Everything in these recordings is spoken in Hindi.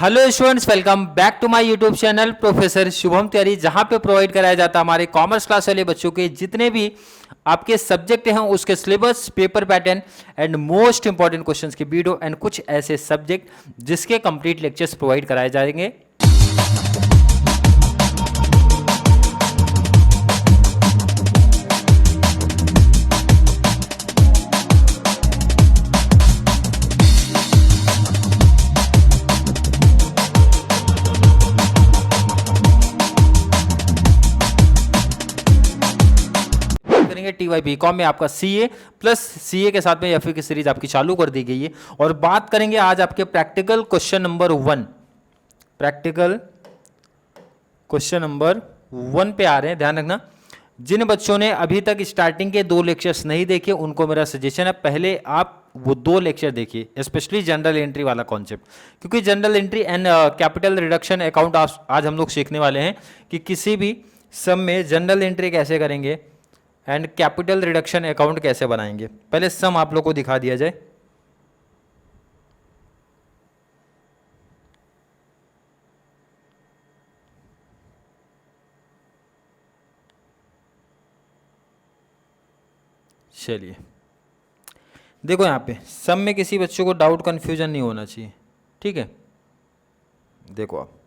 Hello students, welcome back to my YouTube channel professor Shubham Tiwari, जहां पे प्रोवाइड कराया जाता है हमारे कॉमर्स क्लास वाले बच्चों के जितने भी आपके सब्जेक्ट हैं उसके syllabus, paper pattern and most important questions की वीडियो एंड कुछ ऐसे सब्जेक्ट जिसके कंप्लीट लेक्चर्स प्रोवाइड कराए जाएंगे। करेंगे टीवाई बीकॉम में आपका सीए प्लस सीए के साथ में एफए की सीरीज आपकी चालू कर दी गई है और बात करेंगे आज आपके practical question number 1। Practical question number 1 पे आ रहे हैं, ध्यान रखना। जिन बच्चों ने अभी तक स्टार्टिंग के 2 लेक्चर्स नहीं देखे उनको मेरा सजेशन है पहले आप वो 2 लेक्चर देखिए, स्पेशली जनरल एंट्री वाला कॉन्सेप्ट, क्योंकि general entry and capital reduction account आज हम लोग सीखने वाले हैं कि किसी भी सम में जनरल एंट्री कैसे करेंगे एंड कैपिटल रिडक्शन अकाउंट कैसे बनाएंगे। पहले सम आप लोग को दिखा दिया जाए। चलिए देखो, यहाँ पे सम में किसी बच्चों को डाउट कंफ्यूजन नहीं होना चाहिए, ठीक है। देखो आप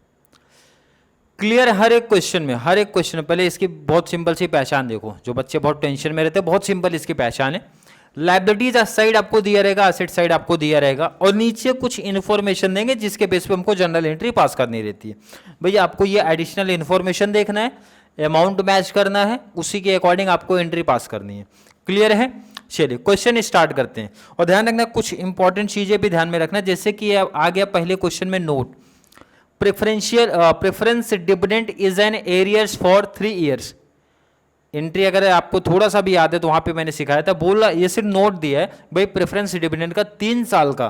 क्लियर हर एक क्वेश्चन में पहले इसकी बहुत सिंपल सी पहचान देखो। जो बच्चे बहुत टेंशन में रहते हैं, बहुत सिंपल इसकी पहचान है। लायबिलिटीज साइड आपको दिया रहेगा, असेट साइड आपको दिया रहेगा और नीचे कुछ इन्फॉर्मेशन देंगे जिसके बेस पे हमको जनरल एंट्री पास करनी रहती है। भैया आपको ये एडिशनल इन्फॉर्मेशन देखना है, अमाउंट मैच करना है, उसी के अकॉर्डिंग आपको एंट्री पास करनी है। क्लियर है? चलिए क्वेश्चन स्टार्ट करते हैं और ध्यान रखना कुछ इंपॉर्टेंट चीजें भी ध्यान में रखना, जैसे कि आ गया पहले क्वेश्चन में note, preference dividend is an arrears for 3 years. Entry अगर आपको थोड़ा सा भी याद है तो वहां पे मैंने सिखाया था, बोला ये सिर्फ नोट दिया है भाई प्रेफरेंस डिविडेंड का 3 साल का,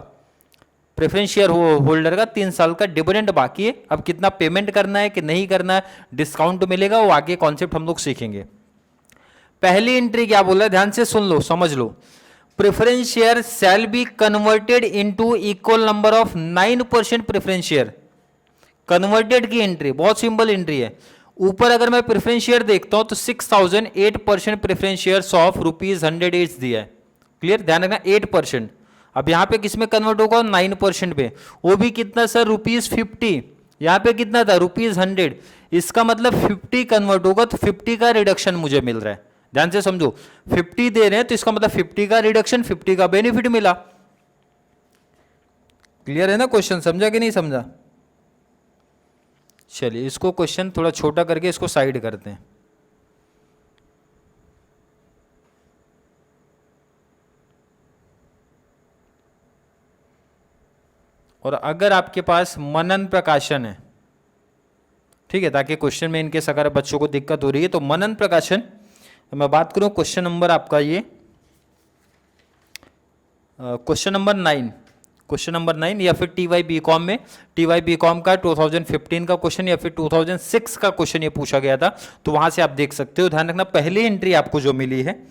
प्रेफरेंस शेयर होल्डर का 3 साल का डिविडेंड बाकी है। अब कितना पेमेंट करना है कि नहीं करना है, डिस्काउंट मिलेगा, वो आगे कॉन्सेप्ट हम लोग सीखेंगे। पहली एंट्री क्या बोला है, ध्यान से सुन लो, समझ लो। Preference share shall be converted into equal number of 9% preference share. Converted की एंट्री बहुत सिंपल एंट्री है। ऊपर अगर मैं प्रेफरेंस शेयर देखता हूं तो 6008% प्रेफरेंस शेयर ऑफ ₹100 दिया है। क्लियर? ध्यान रखना 8%। अब यहां पे किस में कन्वर्ट होगा? 9% पे। वो भी कितना सर? ₹50। यहां पे कितना था? ₹100। इसका मतलब 50 कन्वर्ट होगा तो 50 का रिडक्शन मुझे मिल रहा है। ध्यान से समझो, 50 दे रहे हैं तो इसका मतलब 50 का रिडक्शन, 50 का बेनिफिट मिला। क्लियर है ना? क्वेश्चन समझा कि नहीं समझा? चलिए इसको क्वेश्चन थोड़ा छोटा करके इसको साइड करते हैं। और अगर आपके पास मनन प्रकाशन है, ठीक है, ताकि क्वेश्चन में इनके अगर बच्चों को दिक्कत हो रही है तो मनन प्रकाशन, तो मैं बात करूं क्वेश्चन नंबर आपका ये क्वेश्चन नंबर 9 या फिर टीवाई बीकॉम में, टीवाई बीकॉम का 2015 का क्वेश्चन या फिर 2006 का क्वेश्चन ये पूछा गया था, तो वहां से आप देख सकते हो। ध्यान रखना पहली एंट्री आपको जो मिली है,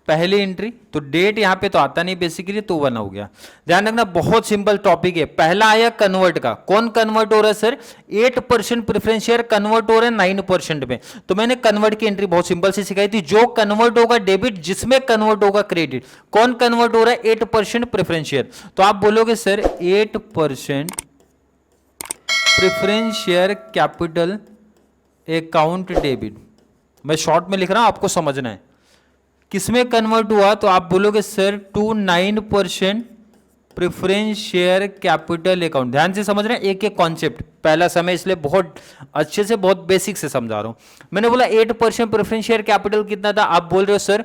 पहली एंट्री तो डेट यहां पे तो आता नहीं बेसिकली, तो 1 हो गया। ध्यान रखना बहुत सिंपल टॉपिक है। पहला आया कन्वर्ट का, कौन कन्वर्ट हो रहा है सर? 8% प्रेफरेंस शेयर कन्वर्ट हो रहे हैं 9% में। तो मैंने कन्वर्ट की एंट्री बहुत सिंपल सी सिखाई थी, जो कन्वर्ट होगा डेबिट, जिसमें कन्वर्ट होगा क्रेडिट। कौन कन्वर्ट हो रहा है? 8% प्रेफरेंस शेयर। तो आप बोलोगे sir 8% preference share capital account debit. मैं शॉर्ट में लिख रहा हूं, आपको समझना है किसमें कन्वर्ट हुआ, तो आप बोलोगे sir to 9% preference share capital account. ध्यान से समझ रहे हैं एक एक कॉन्सेप्ट, पहला समय इसलिए बहुत अच्छे से, बहुत बेसिक से समझा रहा हूं। मैंने बोला 8% प्रेफरेंस शेयर कैपिटल कितना था, आप बोल रहे हो सर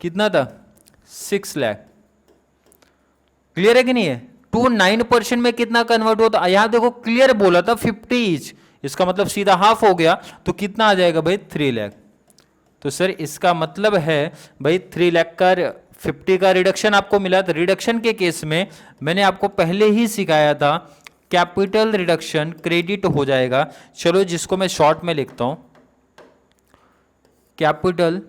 कितना था? 6 लाख। क्लियर है कि नहीं है? टू 9% में कितना कन्वर्ट हुआ, तो यहां देखो क्लियर बोला था 50 ईच, इसका मतलब सीधा हाफ हो गया, तो कितना आ जाएगा भाई? 3 लाख। तो सर इसका मतलब है भाई 3 लाख का 50 का रिडक्शन आपको मिला। तो रिडक्शन के केस में मैंने आपको पहले ही सिखाया था कैपिटल रिडक्शन क्रेडिट हो जाएगा। चलो जिसको मैं शॉर्ट में लिखता हूं, कैपिटल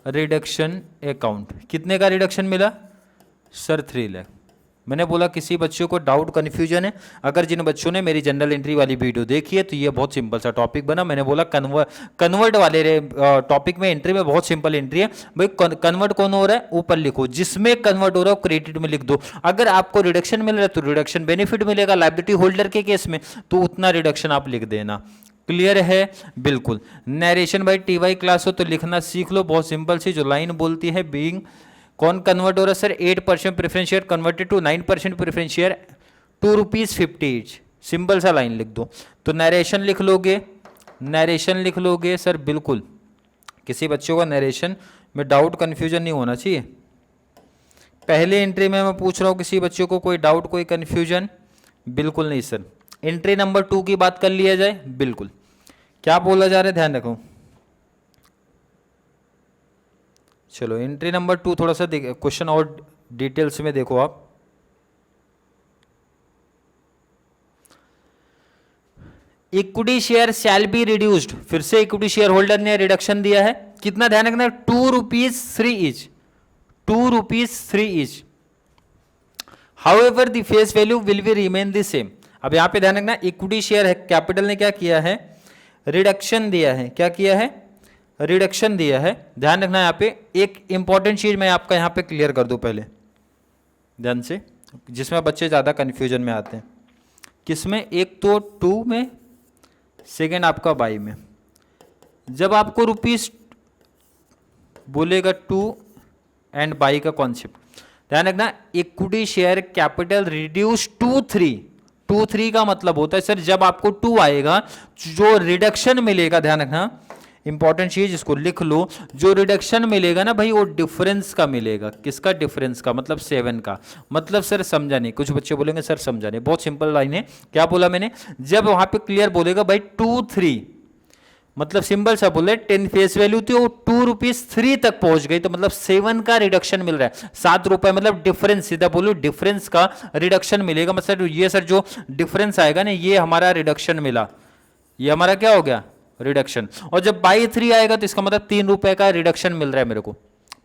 रिडक्शन अकाउंट। कितने का रिडक्शन मिला सर? 3 लाख। मैंने बोला किसी बच्चों को डाउट कन्फ्यूजन है, अगर जिन बच्चों ने मेरी जनरल एंट्री वाली वीडियो देखी है तो ये बहुत सिंपल सा टॉपिक बना। मैंने बोला कन्वर्ट वाले टॉपिक में एंट्री में बहुत सिंपल एंट्री है भाई। कन्वर्ट कौन हो रहा है, ऊपर लिखो, जिसमें कन्वर्ट हो रहा है क्रेडिट में लिख दो। अगर आपको रिडक्शन मिल रहा है तो रिडक्शन बेनिफिट मिलेगा, लायबिलिटी होल्डर के केस में तो उतना रिडक्शन आप लिख देना। क्लियर है, बिल्कुल। नरेशन बाय टीवाई क्लास हो तो लिखना सीख लो, बहुत सिंपल सी जो लाइन बोलती है बीइंग, कौन कन्वर्ट हो रहा है sir, 8% preference share converted to 9% preference share, ₹2.50 each. Simple सा लाइन लिख दो। तो नरेशन लिख लोगे, नरेशन लिख लोगे सर, बिल्कुल। किसी बच्चों का नरेशन में डाउट कन्फ्यूजन नहीं होना चाहिए। पहले एंट्री में मैं पूछ रहा हूँ किसी बच्चों को कोई डाउट कोई कन्फ्यूजन, बिल्कुल नहीं सर। एंट्री नंबर 2 की बात कर लिया जाए, बिल्कुल। क्या बोला जा रहा है ध्यान रखो। चलो एंट्री नंबर 2 थोड़ा सा क्वेश्चन और डिटेल्स में देखो आप। Equity share shall be reduced, फिर से इक्विटी शेयर होल्डर ने रिडक्शन दिया है, कितना ध्यान रखना है, ₹2.3 each, ₹2.3 each. However the face value will be remain the same. अब यहां पे ध्यान रखना, इक्विटी शेयर है, कैपिटल ने क्या किया है, रिडक्शन दिया है। क्या किया है, रिडक्शन दिया है। ध्यान रखना यहाँ पे एक इंपॉर्टेंट चीज मैं आपका यहाँ पे क्लियर कर दूं पहले ध्यान से, जिसमें बच्चे ज्यादा कंफ्यूजन में आते हैं। किसमें, एक तो 2 में, सेकेंड आपका बाई में। जब आपको रुपीस बोलेगा 2 एंड बाई का कॉन्सेप्ट ध्यान रखना, equity share capital reduce to 3 का मतलब होता है सर जब आपको 2 आएगा जो रिडक्शन मिलेगा, ध्यान रखना इंपॉर्टेंट चीज इसको लिख लो, जो रिडक्शन मिलेगा ना भाई वो डिफरेंस का मिलेगा। किसका, डिफरेंस का, मतलब 7 का। मतलब सर समझा नहीं, कुछ बच्चे बोलेंगे सर समझा नहीं, बहुत सिंपल लाइन है। क्या बोला मैंने, जब वहां पे क्लियर बोलेगा भाई 2-3, मतलब सिंपल सा बोले 10 फेस वैल्यू थी वो ₹2.3 तक पहुंच गई, तो मतलब 7 का रिडक्शन मिल रहा है, ₹7 मतलब डिफरेंस, सीधा बोलो डिफरेंस का रिडक्शन मिलेगा। मतलब ये सर जो डिफरेंस आएगा ना ये हमारा रिडक्शन मिला, ये हमारा क्या हो गया, रिडक्शन। और जब बाई 3 आएगा तो इसका मतलब ₹3 का रिडक्शन मिल रहा है मेरे को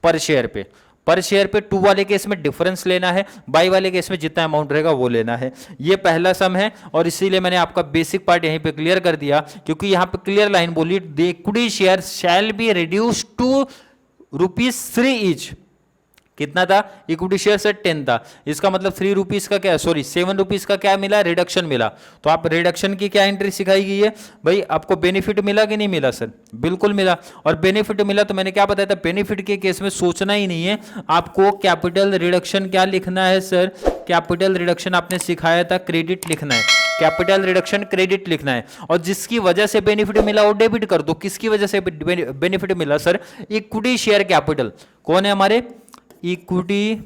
पर शेयर पे। पर शेयर पे 2 वाले केस में डिफरेंस लेना है, बाई वाले केस में जितना अमाउंट रहेगा वो लेना है। ये पहला सम है और इसीलिए मैंने आपका बेसिक पार्ट यहीं पे क्लियर कर दिया, क्योंकि यहां पे क्लियर लाइन बोली, the equity share shall be reduce to ₹3 each. कितना था, इक्विटी शेयर से 10 था, इसका मतलब ₹3 का क्या, सॉरी ₹7 का क्या मिला, रिडक्शन मिला। तो आप रिडक्शन की क्या एंट्री सिखाई गई है भाई, आपको बेनिफिट मिला कि नहीं मिला सर, बिल्कुल मिला। और बेनिफिट मिला तो मैंने क्या बताया था, बेनिफिट के केस में सोचना ही नहीं है, आपको कैपिटल रिडक्शन क्या लिखना है सर, कैपिटल रिडक्शन आपने सिखाया था क्रेडिट लिखना है, कैपिटल रिडक्शन क्रेडिट लिखना है। और जिसकी वजह से बेनिफिट मिला वो डेबिट कर दो। किसकी वजह से बेनिफिट मिला सर, इक्विटी शेयर कैपिटल, कौन है हमारे, इक्विटी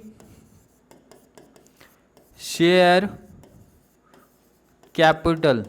शेयर कैपिटल,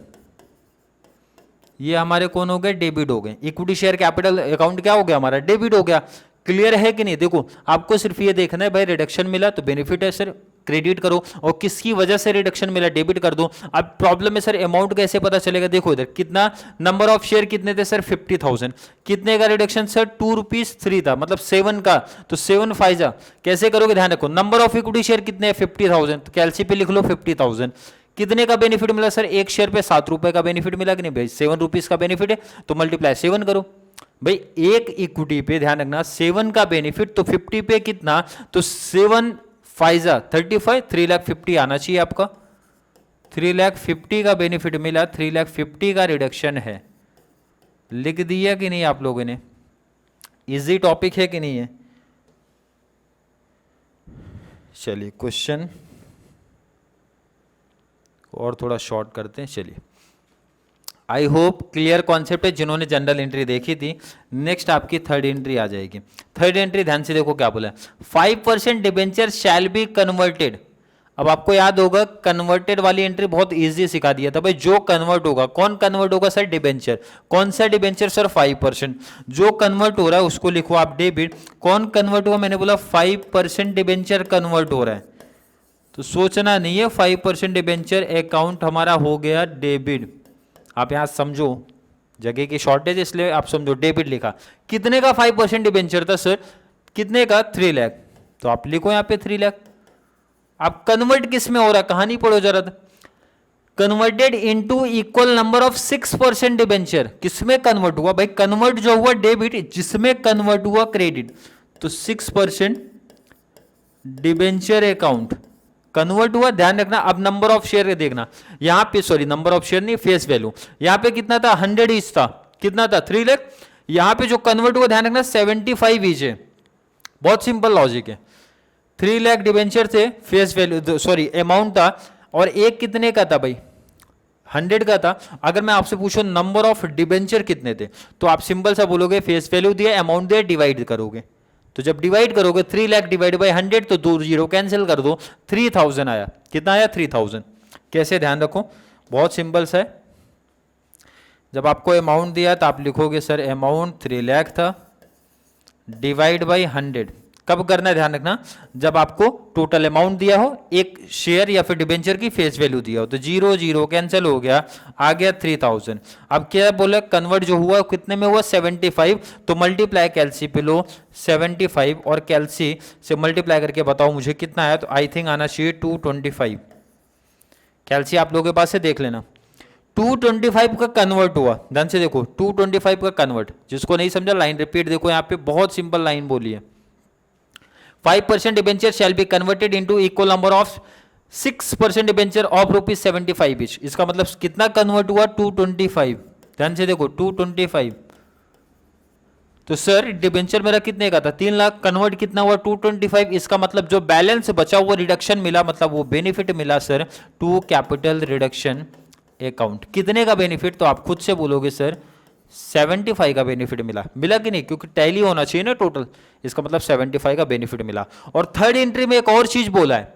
ये हमारे कौन हो गए, डेबिट हो गए। इक्विटी शेयर कैपिटल अकाउंट क्या हो गया हमारा, डेबिट हो गया। क्लियर है कि नहीं, देखो आपको सिर्फ ये देखना है भाई रिडक्शन मिला तो बेनिफिट है सर, क्रेडिट करो, और किसकी वजह से रिडक्शन मिला डेबिट कर दो। अब प्रॉब्लम है सर अमाउंट कैसे पता चलेगा, देखो इधर कितना नंबर ऑफ शेयर कितने थे सर 50,000, कितने का रिडक्शन सर ₹2.3 था, मतलब 7 का, तो 7 फाइजा कैसे करोगे, ध्यान रखो नंबर ऑफ इक्विटी शेयर कितने हैं 50,000, तो कैलसी पे लिख लो 50,000। कितने का बेनिफिट मिला सर, एक शेयर पे ₹7 का बेनिफिट मिला कि नहीं भाई, ₹7 का बेनिफिट है तो मल्टीप्लाई 7 करो भाई, एक इक्विटी पे ध्यान रखना 7 का बेनिफिट, तो 50 पे कितना, तो 7 फाइजा 35, 3,50,000 आना चाहिए आपका। 3,50,000 का बेनिफिट मिला, 3,50,000 का रिडक्शन है, लिख दिया कि नहीं आप लोगों ने, इजी टॉपिक है कि नहीं है। चलिए क्वेश्चन और थोड़ा शॉर्ट करते हैं। चलिए आई होप क्लियर कॉन्सेप्ट है जिन्होंने जनरल एंट्री देखी थी। नेक्स्ट आपकी थर्ड एंट्री आ जाएगी। थर्ड एंट्री ध्यान से देखो क्या बोला है, 5% डिबेंचर शैल बी कन्वर्टेड। अब आपको याद होगा कन्वर्टेड वाली एंट्री बहुत इजी सिखा दिया था भाई, जो कन्वर्ट होगा, कौन कन्वर्ट होगा सर, डिबेंचर। कौन सा डिबेंचर सर, 5%। जो कन्वर्ट हो रहा है उसको लिखो आप डेबिट। कौन कन्वर्ट हुआ, मैंने बोला 5% डिबेंचर कन्वर्ट हो रहा है, तो सोचना नहीं है, 5% डिबेंचर अकाउंट हमारा हो गया डेबिट। आप यहां समझो, जगह की शॉर्टेज इसलिए आप समझो, डेबिट लिखा। कितने का 5% डिबेंचर था सर, कितने का, 3 लाख, तो आप लिखो यहां पे 3 लाख। अब कन्वर्ट किस में हो रहा है, कहानी पढ़ो जरा। Converted into equal number of 6% debenture, किसमें कन्वर्ट हुआ भाई, कन्वर्ट जो हुआ डेबिट, जिसमें कन्वर्ट हुआ क्रेडिट, तो 6% डिबेंचर अकाउंट कन्वर्ट हुआ, ध्यान रखना। अब नंबर ऑफ शेयर देखना, यहां पे सॉरी नंबर ऑफ शेयर नहीं, फेस वैल्यू, यहां पे कितना था 100 ईच था, कितना था 3 लाख, यहां पे जो कन्वर्ट हुआ ध्यान रखना 75 ईच है, बहुत सिंपल लॉजिक है। 3 लाख डिबेंचर थे, फेस वैल्यू सॉरी अमाउंट था, और एक कितने का था भाई 100 का था। अगर मैं आपसे पूछूं नंबर ऑफ डिबेंचर कितने थे, तो आप सिंपल सा बोलोगे फेस वैल्यू दिया, अमाउंट दिया, डिवाइड करोगे, तो जब डिवाइड करोगे 3 लाख डिवाइड बाई 100, तो 2 जीरो कैंसिल कर दो, 3000 आया, कितना आया 3000। कैसे, ध्यान रखो, बहुत सिंपल सा है। जब आपको अमाउंट दिया तो आप लिखोगे सर अमाउंट 3 लाख था, डिवाइड बाई 100, कब करना है ध्यान रखना, जब आपको टोटल अमाउंट दिया हो, एक शेयर या फिर डिबेंचर की फेस वैल्यू दिया हो, तो 0 0 कैंसिल हो गया, आ गया 3000। अब क्या बोले, कन्वर्ट जो हुआ कितने में हुआ 75, तो मल्टीप्लाई कैलसी पे लो 75 और कैलसी से मल्टीप्लाई करके बताओ मुझे कितना आया, तो आई थिंक आना चाहिए 225। कैलसी आप लोगों के पास से देख लेना, 225 का कन्वर्ट हुआ, ध्यान से देखो 225 का कन्वर्ट, जिसको नहीं समझा लाइन रिपीट देखो, यहाँ पे बहुत सिंपल लाइन बोली है। 5% debenture shell be converted into equal number of 6% debenture of ₹75 each. इसका मतलब कितना कन्वर्ट हुआ 225, ध्यान से देखो 225। तो सर डिबेंचर मेरा कितने का था 3 लाख, कन्वर्ट कितना हुआ 225, इसका मतलब जो बैलेंस बचा हुआ रिडक्शन मिला, मतलब वो बेनिफिट मिला sir to capital reduction account. कितने का बेनिफिट, तो आप खुद से बोलोगे सर 75 का बेनिफिट मिला, मिला कि नहीं, क्योंकि टैली होना चाहिए ना टोटल, इसका मतलब 75 का बेनिफिट मिला। और थर्ड एंट्री में एक और चीज बोला है,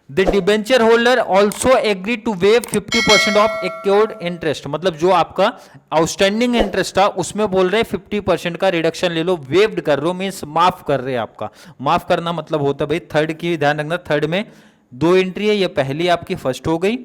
the debenture holder also agree to waive 50% of accrued interest, मतलब जो आपका आउटस्टैंडिंग इंटरेस्ट था उसमें बोल रहे हैं 50% का रिडक्शन ले लो, वेव्ड कर लो, मीन्स माफ कर रहे हैं आपका। माफ करना मतलब होता है भाई थर्ड की, ध्यान रखना थर्ड में 2 एंट्री है, ये पहली आपकी फर्स्ट हो गई,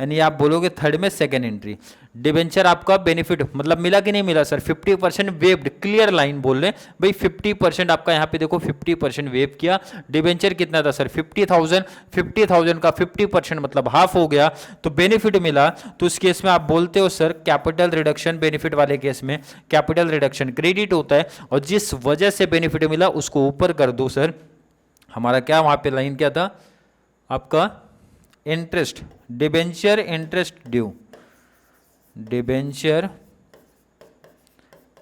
यानी आप बोलोगे थर्ड में सेकेंड एंट्री। डिबेंचर आपका बेनिफिट मतलब मिला कि नहीं मिला सर 50% वेव्ड, क्लियर लाइन बोल रहे हैं भाई 50% आपका, यहाँ पे देखो 50% वेव किया। डिबेंचर कितना था सर 50,000 का 50% मतलब हाफ हो गया, तो बेनिफिट मिला। तो उस केस में आप बोलते हो सर कैपिटल रिडक्शन, बेनिफिट वाले केस में कैपिटल रिडक्शन क्रेडिट होता है, और जिस वजह से बेनिफिट मिला उसको ऊपर कर दो सर। हमारा क्या वहां पे लाइन क्या था आपका, interest, debenture interest due, debenture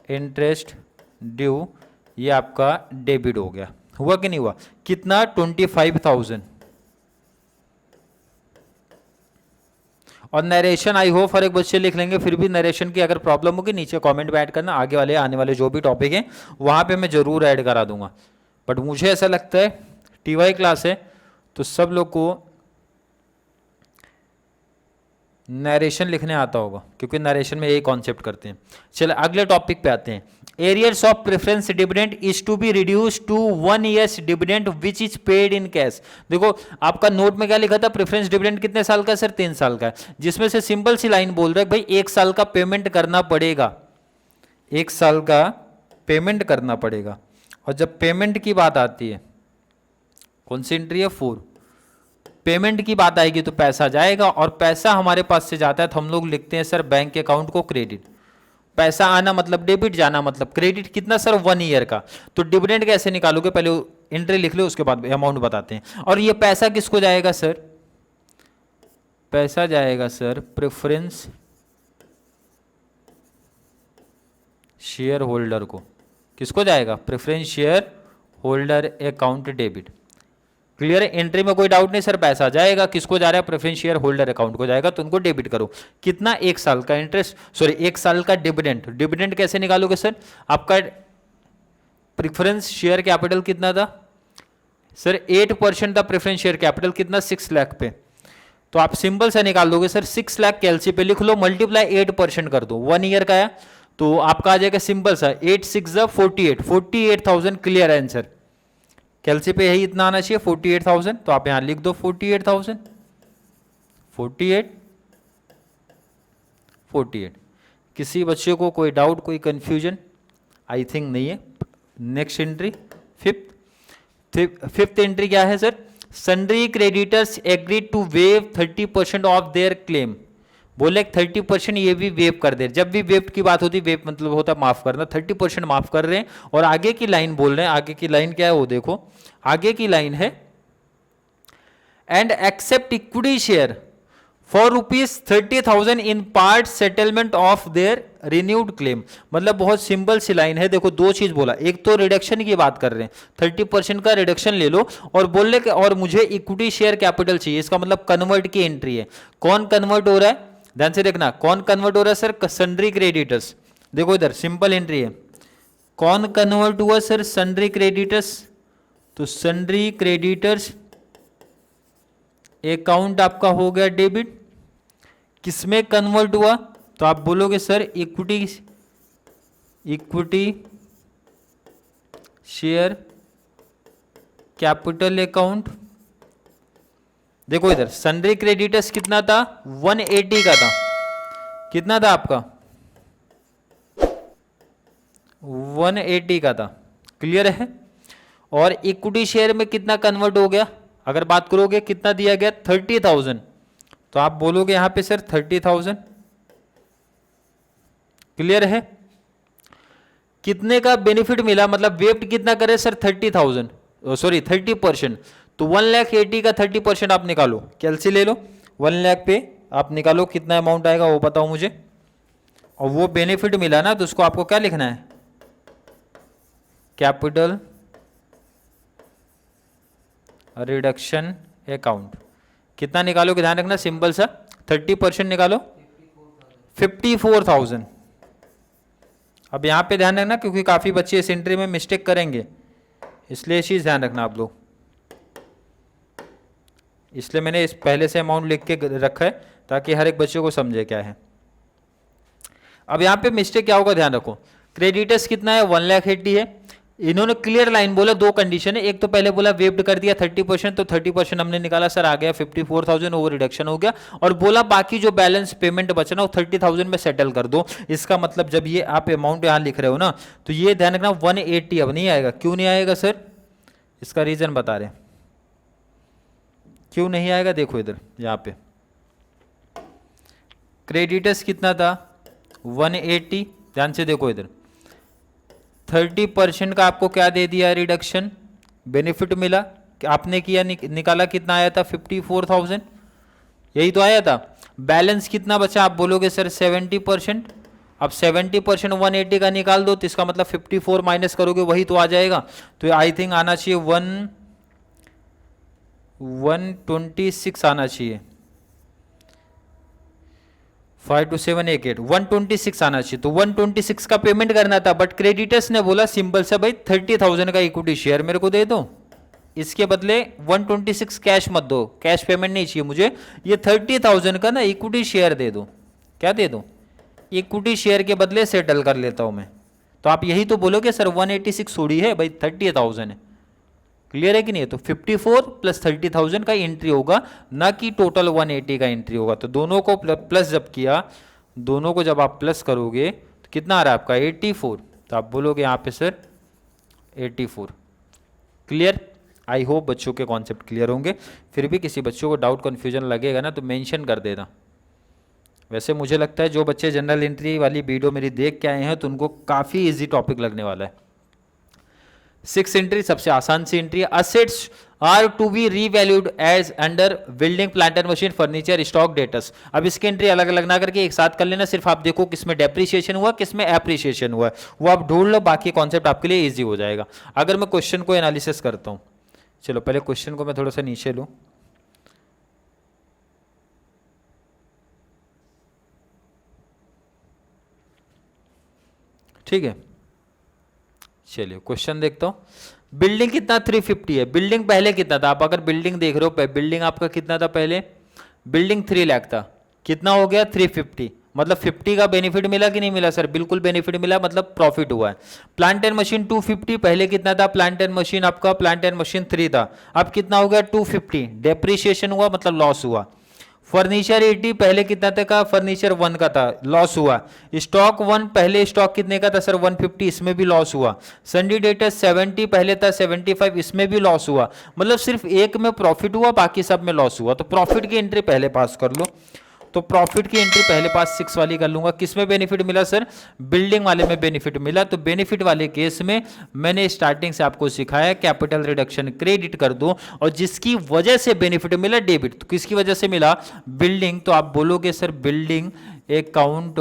interest due, ये आपका डेबिट हो गया, हुआ कि नहीं हुआ, कितना 25,000। और नरेशन आई होप हर एक बच्चे लिख लेंगे, फिर भी नरेशन की अगर प्रॉब्लम होगी नीचे कमेंट में ऐड करना, आगे वाले आने वाले जो भी टॉपिक हैं वहां पे मैं जरूर ऐड करा दूंगा। बट मुझे ऐसा लगता है टीवाई क्लास है तो सब लोग को नरेशन लिखने आता होगा, क्योंकि नरेशन में यही कॉन्सेप्ट करते हैं। चलो अगले टॉपिक पे आते हैं। Arrears of preference dividend is to be reduce to 1 years dividend which is paid in cash. देखो आपका नोट में क्या लिखा था, प्रेफरेंस डिविडेंड कितने साल का है सर 3 साल का है, जिसमें से सिंपल सी लाइन बोल रहा है भाई 1 साल का पेमेंट करना पड़ेगा, 1 साल का पेमेंट करना पड़ेगा। और जब पेमेंट की बात आती है, कौन सी एंट्री है 4, पेमेंट की बात आएगी तो पैसा जाएगा, और पैसा हमारे पास से जाता है तो हम लोग लिखते हैं सर बैंक अकाउंट को क्रेडिट। पैसा आना मतलब डेबिट, जाना मतलब क्रेडिट। कितना सर 1 ईयर का। तो डिविडेंड कैसे निकालोगे, पहले एंट्री लिख लो उसके बाद अमाउंट बताते हैं। और ये पैसा किसको जाएगा सर, पैसा जाएगा सर प्रेफरेंस शेयर होल्डर को। किसको जाएगा, preference share holder account debit. Clear है, एंट्री में कोई डाउट नहीं सर, पैसा जाएगा, किसको जा रहा है, प्रेफरेंस शेयर होल्डर अकाउंट को जाएगा, तो उनको डेबिट करो। कितना, 1 साल का इंटरेस्ट, सॉरी 1 साल का डिविडेंड। डिविडेंड कैसे निकालोगे सर, आपका प्रेफरेंस शेयर कैपिटल कितना था सर 8% था, प्रेफरेंस शेयर कैपिटल कितना 6 लाख पे, तो आप सिंपल से निकाल दोगे सर 6 लाख कैलसी पे लिख लो, मल्टीप्लाई 8% कर दो, 1 ईयर का है तो आपका आ जाएगा सिंपल सा 8 6 48,000। क्लियर आंसर, कैलसी पे यही इतना आना चाहिए 48,000, तो आप यहां लिख दो 48,000, 48। किसी बच्चे को कोई डाउट, कोई कंफ्यूजन, आई थिंक नहीं है। नेक्स्ट एंट्री फिफ्थ एंट्री क्या है sir, sundry creditors agree to waive 30% of their claim. बोले 30% ये भी वेव कर दे। जब भी वेव की बात होती, वेव मतलब होता है माफ करना, 30% माफ कर रहे हैं। और आगे की लाइन बोल रहे हैं, आगे की लाइन क्या है वो देखो, आगे की लाइन है and accept equity share for ₹30,000 in part settlement of their renewed claim. मतलब बहुत सिंपल सी लाइन है। देखो दो चीज बोला, एक तो रिडक्शन की बात कर रहे हैं, 30% का रिडक्शन ले लो, और बोल रहे और मुझे इक्विटी शेयर कैपिटल चाहिए। इसका मतलब कन्वर्ट की एंट्री है। कौन कन्वर्ट हो रहा है, ध्यान से देखना, कौन कन्वर्ट हो रहा है सर, सन्ड्री क्रेडिटर्स। देखो इधर सिंपल एंट्री है, कौन कन्वर्ट हुआ सर, सन्ड्री क्रेडिटर्स। तो सन्ड्री क्रेडिटर्स अकाउंट आपका हो गया डेबिट। किसमें कन्वर्ट हुआ, तो आप बोलोगे sir equity share capital account. देखो इधर सन्ड्री क्रेडिटर्स कितना था, 180 का था। कितना था आपका, 180 का था। क्लियर है। और इक्विटी शेयर में कितना कन्वर्ट हो गया, अगर बात करोगे कितना दिया गया, 30,000। तो आप बोलोगे यहां पे सर 30,000। क्लियर है। कितने का बेनिफिट मिला, मतलब वेप्ट कितना करे सर, 30,000, सॉरी 30%। तो 1,80,000 का 30% आप निकालो, कैलसी ले लो, 1,00,000 पे आप निकालो कितना अमाउंट आएगा वो बताओ मुझे। और वो बेनिफिट मिला ना, तो उसको आपको क्या लिखना है, कैपिटल रिडक्शन अकाउंट। कितना निकालोगे, ध्यान रखना सिंपल सा, 30% निकालो, 54,000। अब यहां पे ध्यान रखना, क्योंकि काफी बच्चे इस एंट्री में मिस्टेक करेंगे, इसलिए ये चीज ध्यान रखना आप लोग। इसलिए मैंने इस पहले से अमाउंट लिख के रखा है ताकि हर एक बच्चे को समझे क्या है। अब यहां पे मिस्टेक क्या होगा, ध्यान रखो। क्रेडिटर्स कितना है, 1,80,000 है। इन्होंने क्लियर लाइन बोला, दो कंडीशन है। एक तो पहले बोला वेव्ड कर दिया 30%, तो 30% हमने निकाला सर, आ गया 54,000, वो रिडक्शन हो गया। और बोला बाकी जो बैलेंस पेमेंट बचना वो 30,000 में सेटल कर दो। इसका मतलब जब ये आप अमाउंट यहां लिख रहे हो ना, तो ये ध्यान रखना 180 अब नहीं आएगा। क्यों नहीं आएगा सर, इसका रीजन बता रहे, क्यों नहीं आएगा। देखो इधर यहां पे क्रेडिटर्स कितना था, 180। ध्यान से देखो इधर 30% का आपको क्या दे दिया, रिडक्शन बेनिफिट मिला। आपने किया निकाला कितना आया था, 54,000, यही तो आया था। बैलेंस कितना बचा, आप बोलोगे सर 70%। अब 70% 180 का निकाल दो, तो इसका मतलब 54 माइनस करोगे वही तो आ जाएगा। तो आई थिंक आना चाहिए 126 आना चाहिए, 52788 126 आना चाहिए। तो 126 का पेमेंट करना था, बट क्रेडिटर्स ने बोला सिंपल सा, भाई 30,000 का इक्विटी शेयर मेरे को दे दो, इसके बदले 126 कैश मत दो, कैश पेमेंट नहीं चाहिए मुझे, ये 30,000 का ना इक्विटी शेयर दे दो। क्या दे दो, इक्विटी शेयर के बदले सेटल कर लेता हूं मैं। तो आप यही तो बोलोगे सर 186 थोड़ी है भाई, 30,000 है। क्लियर है कि नहीं, तो 54 प्लस 30,000 का एंट्री होगा, ना कि टोटल 180 का एंट्री होगा। तो दोनों को प्लस जब किया, दोनों को जब आप प्लस करोगे तो कितना आ रहा है आपका, 84। तो आप बोलोगे यहाँ पे सर 84। क्लियर। आई होप बच्चों के कॉन्सेप्ट क्लियर होंगे। फिर भी किसी बच्चों को डाउट कन्फ्यूजन लगेगा ना, तो मेंशन कर देना। वैसे मुझे लगता है जो बच्चे जनरल एंट्री वाली वीडियो मेरी देख के आए हैं तो उनको काफ़ी इजी टॉपिक लगने वाला है। 6 एंट्री सबसे आसान सी एंट्री है। Assets are to be revalued as under building plant and machine furniture stock debtors. अब इसकी एंट्री अलग अलग ना करके एक साथ कर लेना, सिर्फ आप देखो किसमें डेप्रिसिएशन हुआ किसमें एप्रिसिएशन हुआ, वो आप ढूंढ लो, बाकी कॉन्सेप्ट आपके लिए ईजी हो जाएगा। अगर मैं क्वेश्चन को एनालिसिस करता हूं, चलो पहले क्वेश्चन को मैं थोड़ा सा नीचे लूं। ठीक है, चलिए क्वेश्चन देखता हूं। बिल्डिंग कितना 350 है। बिल्डिंग पहले कितना था, आप अगर बिल्डिंग देख रहे हो, बिल्डिंग आपका कितना था पहले, बिल्डिंग 3 लाख था, कितना हो गया 350। मतलब 50 का बेनिफिट मिला कि नहीं मिला सर, बिल्कुल बेनिफिट मिला, मतलब प्रॉफिट हुआ है। प्लांट एंड मशीन 250, पहले कितना था प्लांट एंड मशीन आपका, प्लांट एंड मशीन 3 था, अब कितना हो गया 250, डेप्रिसिएशन हुआ मतलब लॉस हुआ। फर्नीचर 80 पहले कितना था का, फर्नीचर 1 का था, लॉस हुआ। स्टॉक 1 पहले स्टॉक कितने का था सर 150, इसमें भी लॉस हुआ। संडे डेटर्स 70 पहले था 75, इसमें भी लॉस हुआ। मतलब सिर्फ एक में प्रॉफिट हुआ, बाकी सब में लॉस हुआ। तो प्रॉफिट की एंट्री पहले पास कर लो। तो प्रॉफिट की एंट्री पहले पास 6 वाली कर लूंगा। किसमें बेनिफिट मिला सर, बिल्डिंग वाले में बेनिफिट मिला। तो बेनिफिट वाले केस में मैंने स्टार्टिंग से आपको सिखाया कैपिटल रिडक्शन क्रेडिट कर दो, और जिसकी वजह से बेनिफिट मिला डेबिट। तो किसकी वजह से मिला, बिल्डिंग। तो आप बोलोगे सर बिल्डिंग अकाउंट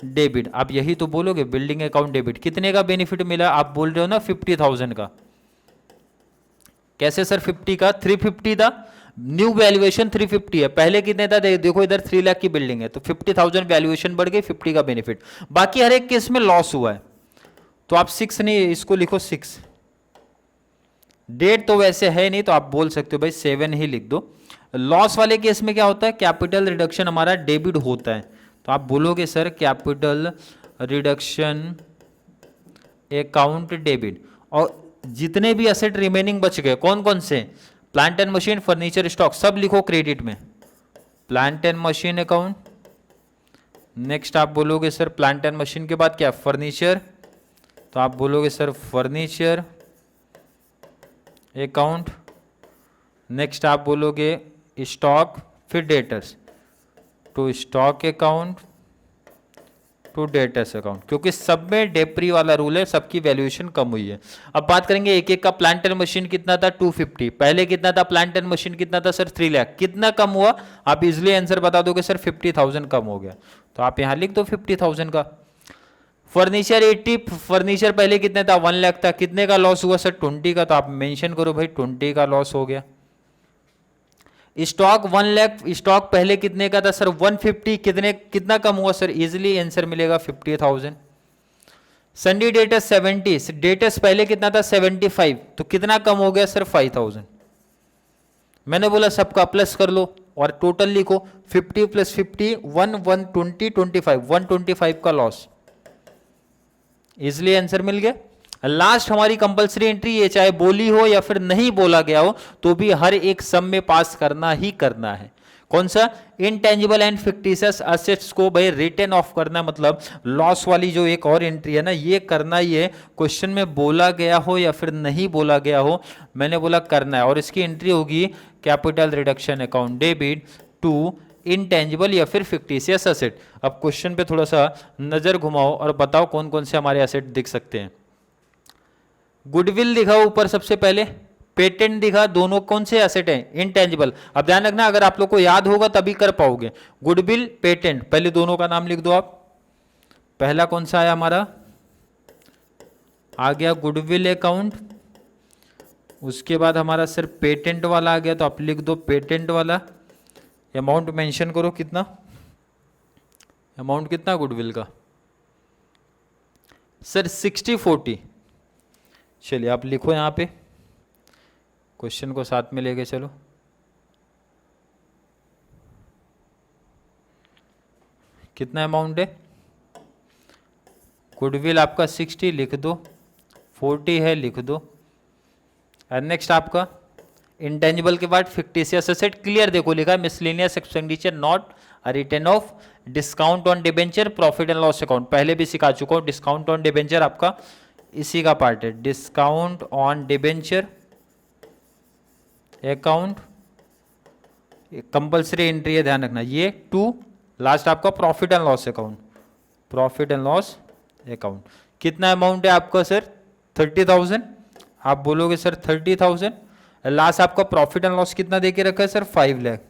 डेबिट, आप यही तो बोलोगे बिल्डिंग अकाउंट डेबिट। कितने का बेनिफिट मिला, आप बोल रहे हो ना 50,000 का। कैसे सर 50 का, 350 था, न्यू वैल्यूएशन 350 है, पहले कितने था देखो इधर 3 लाख की बिल्डिंग है, तो 50,000 वैल्यूएशन बढ़ गई, 50 का बेनिफिट। बाकी हर एक केस में लॉस हुआ है। तो आप 6 नहीं, इसको लिखो 6। डेट तो वैसे है नहीं, तो आप बोल सकते हो भाई 7 ही लिख दो। लॉस वाले केस में क्या होता है, कैपिटल रिडक्शन हमारा डेबिट होता है। तो आप बोलोगे sir capital reduction account debit. और जितने भी असेट रिमेनिंग बच गए कौन कौन से, plant and machine, furniture, stock, सब लिखो क्रेडिट में। Plant and machine account, next आप बोलोगे सर प्लांट एंड मशीन के बाद क्या, फर्नीचर। तो आप बोलोगे सर फर्नीचर अकाउंट। नेक्स्ट आप बोलोगे स्टॉक, फिर debtors, to stock account to debtors account, क्योंकि सब में डेप्री वाला रूल है, सबकी वैल्यूएशन कम हुई है। अब बात करेंगे एक एक का। प्लांट एंड मशीन कितना था 250, पहले कितना था प्लांट एंड मशीन कितना था सर 3 लाख, कितना कम हुआ, आप इजिली आंसर बता दोगे सर 50,000 कम हो गया। तो आप यहां लिख दो 50,000 का। फर्नीचर 80, फर्नीचर पहले कितने था 1 लाख था, कितने का लॉस हुआ सर 20 का, तो आप मेंशन करो भाई 20 का लॉस हो गया। स्टॉक 1 लाख, स्टॉक पहले कितने का था सर 150, कितना कम हुआ सर, इजिली आंसर मिलेगा 50,000। संडे डेटस 70, डेटस पहले कितना था 75, तो कितना कम हो गया सर 5,000। मैंने बोला सबका प्लस कर लो और टोटल लिखो, 50 + 50 120 25, 125 का लॉस, इजिली आंसर मिल गया। लास्ट हमारी कंपलसरी एंट्री ये, चाहे बोली हो या फिर नहीं बोला गया हो तो भी हर एक सम में पास करना ही करना है। कौन सा, इनटेंजिबल एंड फिक्टिशियस असेट्स को भाई रिटर्न ऑफ करना, मतलब लॉस वाली जो एक और एंट्री है ना, ये करना ही है। क्वेश्चन में बोला गया हो या फिर नहीं बोला गया हो, मैंने बोला करना है। और इसकी एंट्री होगी capital reduction account debit to intangible या फिर फिक्टिशियस असेट। अब क्वेश्चन पे थोड़ा सा नजर घुमाओ और बताओ कौन कौन से हमारे असेट दिख सकते हैं। गुडविल दिखा ऊपर सबसे पहले, पेटेंट दिखा, दोनों कौन से एसेट हैं, इनटेंजिबल। अब ध्यान रखना, अगर आप लोग को याद होगा तभी कर पाओगे। गुडविल, पेटेंट, पहले दोनों का नाम लिख दो आप। पहला कौन सा आया हमारा, आ गया गुडविल अकाउंट। उसके बाद हमारा सर पेटेंट वाला आ गया, तो आप लिख दो पेटेंट वाला। अमाउंट मेंशन करो, कितना अमाउंट, कितना गुडविल का सर 60/40। चलिए आप लिखो यहां पे, क्वेश्चन को साथ में लेके चलो। कितना अमाउंट है, गुडविल आपका 60 लिख दो, 40 है लिख दो। और नेक्स्ट आपका इंटेंजिबल के बाद फिक्टिशियस एसेट, क्लियर देखो लिखा है miscellaneous expenditure not return of, discount on debenture, profit and loss account, पहले भी सिखा चुका हूं। डिस्काउंट ऑन डिबेंचर आपका इसी का पार्ट है, discount on debenture account compulsory entry है, ध्यान रखना ये। टू लास्ट आपका profit and loss account, profit and loss account. कितना अमाउंट है आपका सर 30,000, आप बोलोगे सर 30,000। लास्ट आपका प्रॉफिट एंड लॉस कितना देके रखा है सर 5 लाख।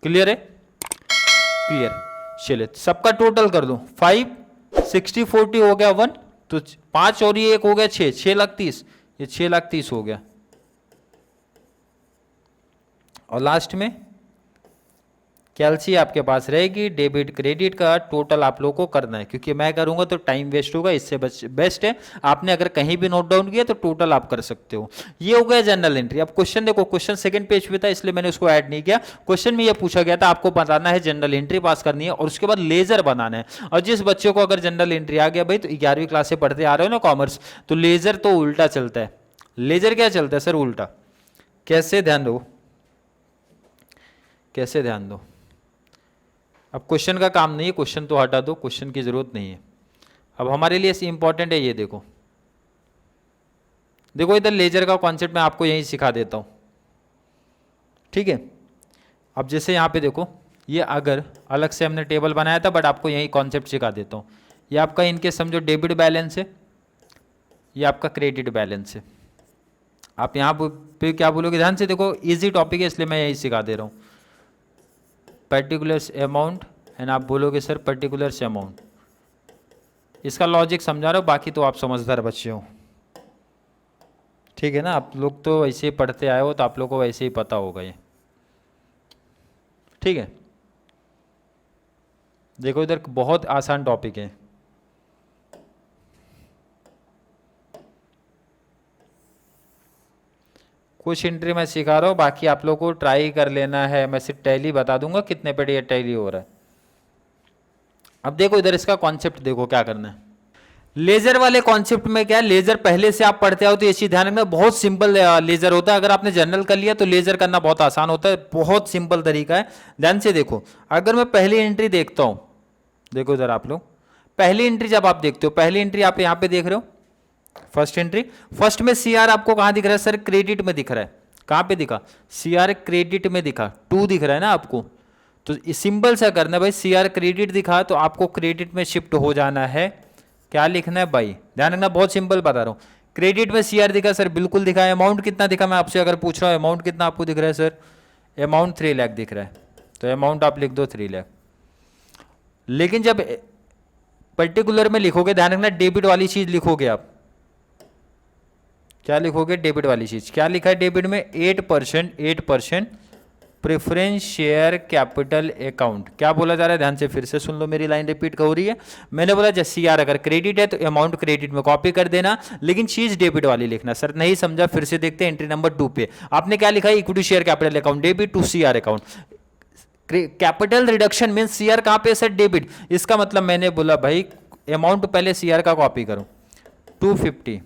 क्लियर है, क्लियर। चलिए सबका टोटल कर दो, 5 60/40 हो गया 1, तो 5 और ये 1 हो गया 6, 6,30,000, ये 6,30,000 हो गया। और लास्ट में कैलसी आपके पास रहेगी, डेबिट क्रेडिट का टोटल आप लोगों को करना है, क्योंकि मैं करूंगा तो टाइम वेस्ट होगा, इससे बेस्ट है आपने अगर कहीं भी नोट डाउन किया तो टोटल आप कर सकते हो। ये हो गया जनरल एंट्री। अब क्वेश्चन देखो, क्वेश्चन सेकंड पेज पे था इसलिए मैंने उसको ऐड नहीं किया। क्वेश्चन में ये पूछा गया था आपको बताना है, जनरल एंट्री पास करनी है और उसके बाद लेजर बनाना है। और जिस बच्चे को अगर जनरल एंट्री आ गया भाई, तो 11वीं क्लास से पढ़ते आ रहे हो ना कॉमर्स, तो लेजर तो उल्टा चलता है। लेजर क्या चलता है सर, उल्टा। कैसे, ध्यान दो कैसे ध्यान दो? अब क्वेश्चन का काम नहीं है, क्वेश्चन तो हटा दो, क्वेश्चन की जरूरत नहीं है। अब हमारे लिए इंपॉर्टेंट है ये देखो, देखो इधर लेजर का कॉन्सेप्ट मैं आपको यहीं सिखा देता हूँ, ठीक है। अब जैसे यहाँ पे देखो, ये अगर अलग से हमने टेबल बनाया था, बट आपको यही कॉन्सेप्ट सिखा देता हूँ। ये आपका इनके समझो डेबिट बैलेंस है, ये आपका क्रेडिट बैलेंस है। आप यहाँ पे क्या बोलोगे, ध्यान से देखो, इजी टॉपिक है इसलिए मैं यही सिखा दे रहा हूँ। पर्टिकुलर्स अमाउंट एंड आप बोलोगे सर पर्टिकुलर्स अमाउंट, इसका लॉजिक समझा रहा हूँ, बाकी तो आप समझदार बच्चे हो, ठीक है ना। आप लोग तो वैसे ही पढ़ते आए हो, तो आप लोग को वैसे ही पता होगा ये, ठीक है। देखो इधर बहुत आसान टॉपिक है। कुछ एंट्री मैं सिखा रहा हूँ, बाकी आप लोग को ट्राई कर लेना है। मैं सिर्फ टैली बता दूंगा कितने पे ये टैली हो रहा है। अब देखो इधर इसका कॉन्सेप्ट देखो क्या करना है। लेजर वाले कॉन्सेप्ट में क्या है, लेजर पहले से आप पढ़ते आओ तो ये चीज ध्यान रखना, बहुत सिंपल लेजर होता है। अगर आपने जनरल कर लिया तो लेजर करना बहुत आसान होता है, बहुत सिंपल तरीका है। ध्यान से देखो, अगर मैं पहली एंट्री देखता हूं, देखो इधर आप लोग पहली एंट्री जब आप देखते हो, पहली एंट्री आप यहां पे देख रहे हो, फर्स्ट एंट्री, फर्स्ट में सीआर आपको कहां दिख रहा है सर, क्रेडिट में दिख रहा है। कहां पे दिखा, सीआर क्रेडिट में दिखा, 2 दिख रहा है ना आपको। तो सिंपल सा करना भाई, सीआर क्रेडिट दिखा तो आपको क्रेडिट में शिफ्ट हो जाना है। क्या लिखना है भाई, ध्यान रखना, बहुत सिंपल बता रहा हूं। क्रेडिट में सीआर दिखा सर, बिल्कुल दिखा है। अमाउंट कितना दिखा, मैं आपसे अगर पूछ रहा हूं अमाउंट कितना आपको दिख रहा है सर, अमाउंट 3 लाख दिख रहा है, तो अमाउंट आप लिख दो 3 लाख। लेकिन जब पर्टिकुलर में लिखोगे, ध्यान रखना डेबिट वाली चीज लिखोगे आप। क्या लिखोगे, डेबिट वाली चीज। क्या लिखा है डेबिट में, 8% प्रेफरेंस शेयर कैपिटल अकाउंट। क्या बोला जा रहा है, ध्यान से फिर से सुन लो, मेरी लाइन रिपीट हो रही है। मैंने बोला जैसे यार अगर क्रेडिट है तो अमाउंट क्रेडिट में कॉपी कर देना, लेकिन चीज डेबिट वाली लिखना। सर नहीं समझा, फिर से देखते हैं एंट्री नंबर 2 पे आपने क्या लिखा है, equity share capital account debit to CR account. Capital reduction mean CR कहां पे सर, डेबिट। इसका मतलब मैंने बोला भाई अमाउंट पहले सीआर का कॉपी करो, 250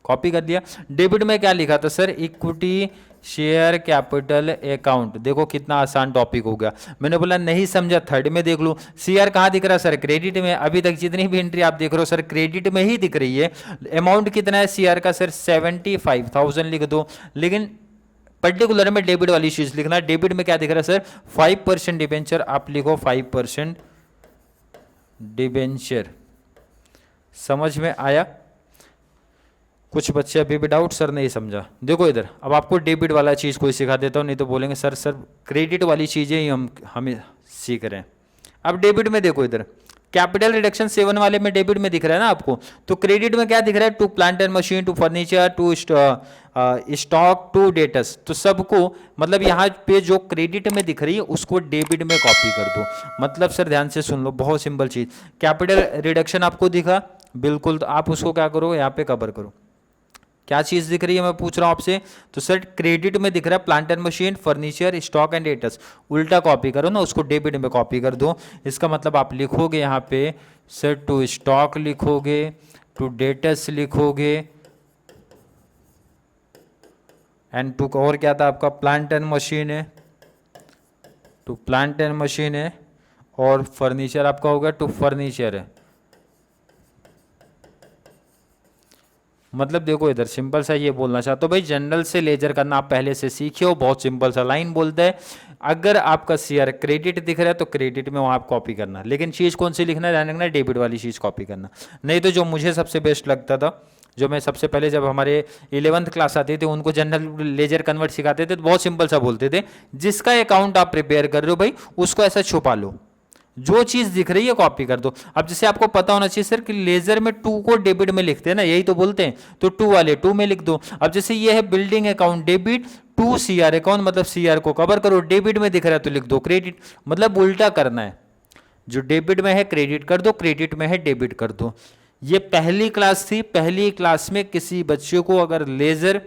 कॉपी कर दिया। डेबिट में क्या लिखा था sir, equity share capital account. देखो कितना आसान टॉपिक हो गया। मैंने बोला नहीं समझा, थर्ड में देख लो, सीआर कहां दिख रहा है सर, क्रेडिट में। अभी तक जितनी भी एंट्री आप देख रहे हो सर क्रेडिट में ही दिख रही है। अमाउंट कितना है सीआर का सर, 75,000 लिख दो। लेकिन पर्टिकुलर में डेबिट वाली चीज लिखना। डेबिट में क्या दिख रहा है सर, 5% डिबेंचर, आप लिखो 5% डिबेंचर। समझ में आया? कुछ बच्चे अभी भी डाउट, सर नहीं समझा। देखो इधर अब आपको डेबिट वाला चीज़ कोई सिखा देता हूँ, नहीं तो बोलेंगे सर क्रेडिट वाली चीज़ें ही हमें सीख रहे हैं। अब डेबिट में देखो इधर कैपिटल रिडक्शन 7 वाले में डेबिट में दिख रहा है ना आपको, तो क्रेडिट में क्या दिख रहा है, to plant and machine, to furniture, to stock, to debtors. तो सबको मतलब यहाँ पे जो क्रेडिट में दिख रही है उसको डेबिट में कॉपी कर दो। मतलब सर ध्यान से सुन लो, बहुत सिंपल चीज, कैपिटल रिडक्शन आपको दिखा, बिल्कुल, तो आप उसको क्या करो, यहाँ पे कवर करो। क्या चीज दिख रही है मैं पूछ रहा हूं आपसे, तो सर क्रेडिट में दिख रहा है plant and machine, furniture, stock and debtors. उल्टा कॉपी करो ना, उसको डेबिट में कॉपी कर दो। इसका मतलब आप लिखोगे यहाँ पे सर टू स्टॉक लिखोगे, टू डेटस लिखोगे, एंड टू और क्या था आपका, प्लांट एंड मशीन है, टू प्लांट एंड मशीन है, और फर्नीचर आपका होगा टू फर्नीचर है। मतलब देखो इधर सिंपल सा ये बोलना चाहता हूँ भाई, जनरल से लेजर करना आप पहले से सीखे हो, बहुत सिंपल सा लाइन बोलते हैं। अगर आपका सीआर क्रेडिट दिख रहा है तो क्रेडिट में वहाँ आप कॉपी करना, लेकिन चीज़ कौन सी लिखना है, ध्यान रखना, डेबिट वाली चीज़ कॉपी करना। नहीं तो जो मुझे सबसे बेस्ट लगता था, जो मैं सबसे पहले जब हमारे 11th क्लास आते थे उनको जनरल लेजर कन्वर्ट सिखाते थे, तो बहुत सिंपल सा बोलते थे, जिसका अकाउंट आप प्रिपेयर कर रहे हो भाई उसको ऐसा छुपा लो, जो चीज दिख रही है कॉपी कर दो। अब जैसे आपको पता होना चाहिए सर कि लेजर में 2 को डेबिट में लिखते हैं ना, यही तो बोलते हैं, तो 2 वाले 2 में लिख दो। अब जैसे ये है building account debit to CR account, मतलब सीआर को कवर करो, डेबिट में दिख रहा है तो लिख दो क्रेडिट, मतलब उल्टा करना है, जो डेबिट में है क्रेडिट कर दो, क्रेडिट में है डेबिट कर दो। ये पहली क्लास थी, पहली क्लास में किसी बच्चे को अगर लेजर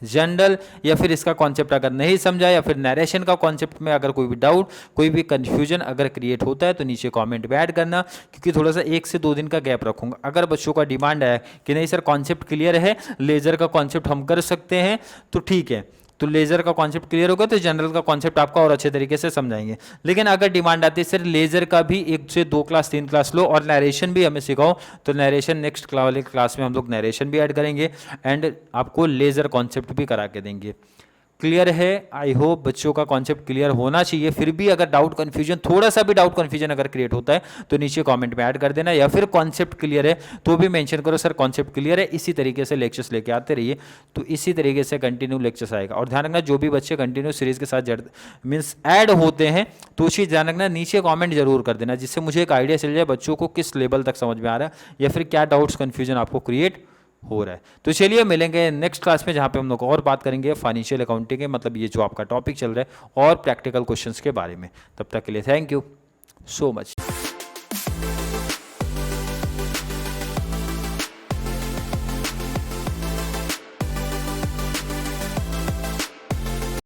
जनरल या फिर इसका कॉन्सेप्ट अगर नहीं समझा, या फिर नरेशन का कॉन्सेप्ट में अगर कोई भी डाउट, कोई भी कंफ्यूजन अगर क्रिएट होता है तो नीचे कमेंट में ऐड करना, क्योंकि थोड़ा सा 1 से 2 दिन का गैप रखूंगा। अगर बच्चों का डिमांड है कि नहीं सर कॉन्सेप्ट क्लियर है, लेजर का कॉन्सेप्ट हम कर सकते हैं, तो ठीक है, तो लेजर का कॉन्सेप्ट क्लियर होगा तो जनरल का कॉन्सेप्ट आपका और अच्छे तरीके से समझाएंगे। लेकिन अगर डिमांड आती है सर लेजर का भी 1 से 2 क्लास 3 क्लास लो और नरेशन भी हमें सिखाओ, तो नरेशन नेक्स्ट वाले क्लास में हम लोग नरेशन भी ऐड करेंगे एंड आपको लेजर कॉन्सेप्ट भी करा के देंगे। क्लियर है? आई होप बच्चों का कॉन्सेप्ट क्लियर होना चाहिए। फिर भी अगर डाउट कंफ्यूजन, थोड़ा सा भी डाउट कंफ्यूजन अगर क्रिएट होता है तो नीचे कमेंट में ऐड कर देना, या फिर कॉन्सेप्ट क्लियर है तो भी मेंशन करो सर कॉन्सेप्ट क्लियर है। इसी तरीके से लेक्चर्स लेके आते रहिए, तो इसी तरीके से कंटिन्यू लेक्चर्स आएगा। और ध्यान रखना जो भी बच्चे कंटिन्यू सीरीज के साथ जड़ मीन्स ऐड होते हैं तो उसी ध्यान रखना नीचे कॉमेंट जरूर कर देना, जिससे मुझे एक आइडिया चल जाए बच्चों को किस लेवल तक समझ में आ रहा है या फिर क्या डाउट्स कन्फ्यूजन आपको क्रिएट हो रहा है। तो चलिए मिलेंगे नेक्स्ट क्लास में जहां पे हम लोग और बात करेंगे फाइनेंशियल अकाउंटिंग के, मतलब ये जो आपका टॉपिक चल रहा है और प्रैक्टिकल क्वेश्चंस के बारे में। तब तक के लिए थैंक यू सो मच।